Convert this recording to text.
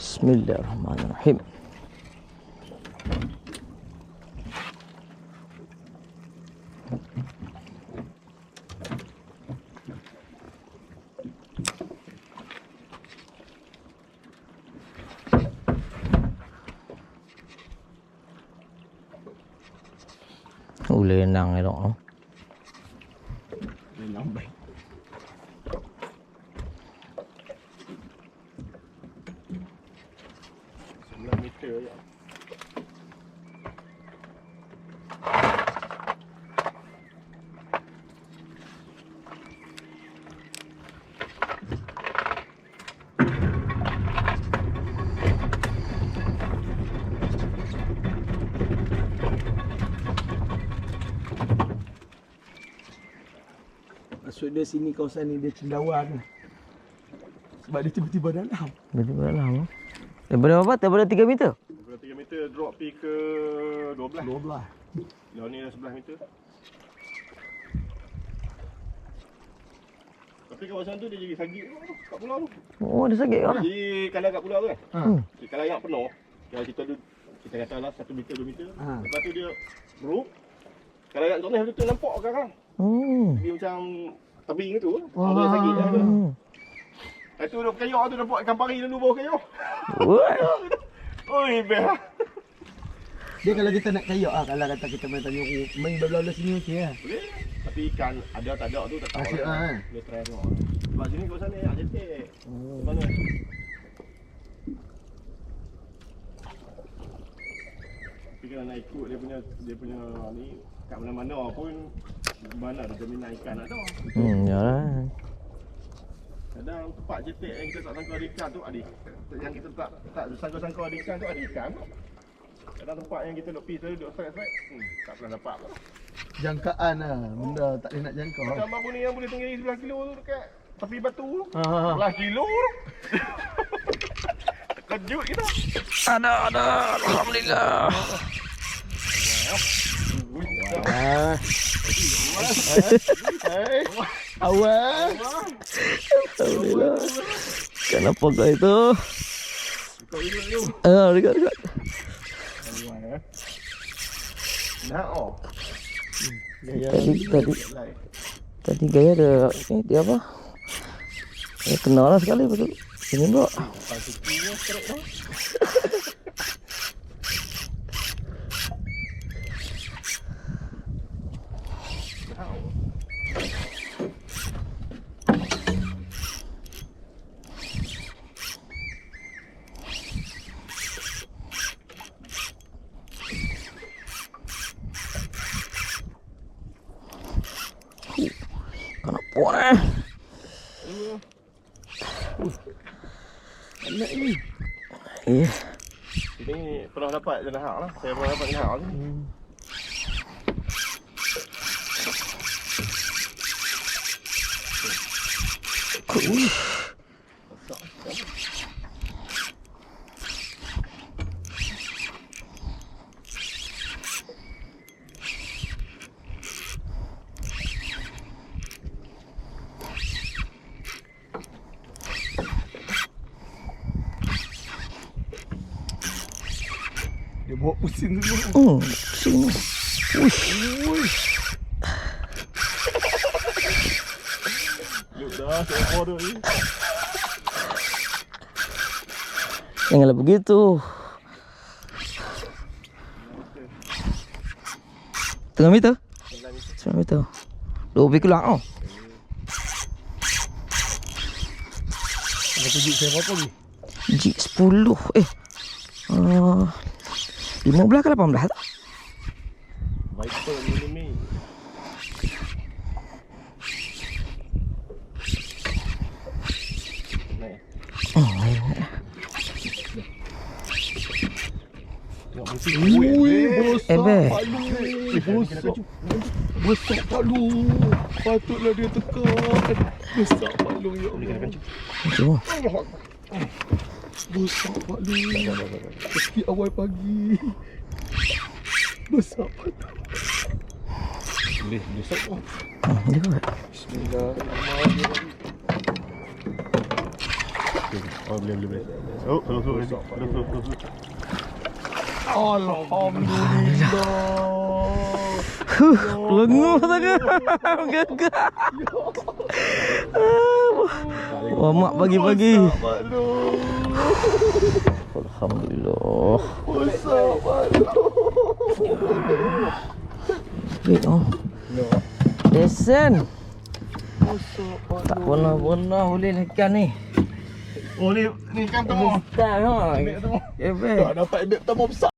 Bismillahirrahmanirrahim. Lenang elok no. Lenang baik. Meter je. Maksud dia sini kawasan ni dia cendawan. Sebab dia tiba-tiba dalam. Tiba-tiba dalam. Daripada berapa? Daripada 3 meter? Daripada 3 meter drop pergi ke 12. 12. Yang ni dah 11 meter. Tapi kawasan tu dia jadi sagit kat pulau tu. Oh, dia sagit kan? Jadi kalau kat pulau tu kan. Kalau yang penuh, yang kita kata lah 1 meter 2 meter. Lepas tu dia beruk. Kalau yang kat betul-betul nampak sekarang. Dia macam tebing tu. Ada sagit dah tu. Lepas tu duk kayak tu nampak ikan pari dulu bawah kayak. Oi, beh. Dia kalau kita nak kayak kalau kata kita main tanya main belah-belah sini okey lah. Boleh. Tapi ikan ada tak ada tu tak tahu. Asyik lah. Dia try tengok. Sebab sini kawasan ni ada jetik. Mana? Tapi kalau nak ikut dia punya ni kat mana-mana pun mana ada jaminan ikan ada. Yalah. Kadang tempat jetik yang kita tak sangka ada ikan tu ada. Yang kita tak sangka-sangka ada ikan tu ada ikan. Kadang tempat yang kita duk pergi tu duk strike-strike, tak pernah dapat apa. Jangkaan lah, benda tak boleh nak jangka. Macam abang ni yang boleh tinggi 11 kilo tu dekat tepi batu tu. 11 kilo tu. Kejut kita. Ada. Alhamdulillah. Awal. Alhamdulillah. Kenapa kau itu? Dekat. Nah, oh. Tadi gaya ada dia apa? Kenal lah sekali betul. Ini bro. Kenapa? Anak ni. Iya. Ini pernah dapat jenahak lah. Saya pernah dapat jenahak ni. Dia bawa pusing dulu. Pusing. Look dah, saya order ni. Janganlah begitu. Tengah meter? 9 meter. 2 lebih kurang oh. Berapa jig saya berapa ni? Jig 10. 15 ke 18 tak? Viper ni. Besar palu. Patutlah dia tekan. Besar palu ya Allah. Cuba. Besar palu. Meski awal pagi. Besar palu. Boleh besar oh. Dia buat. Bismillahirrahmanirrahim. Oh, boleh. Oh, terus. Alhamdulillah. Lenguh saja. Gagak. Wah, mak pagi-pagi. Alhamdulillah. Wait, oh. Lesen. Tak pernah boleh ikan ni. Oh, ni ikan tengah. Tak ha. Ambil tengah. Eh, Tak dapat ambil pertama besar.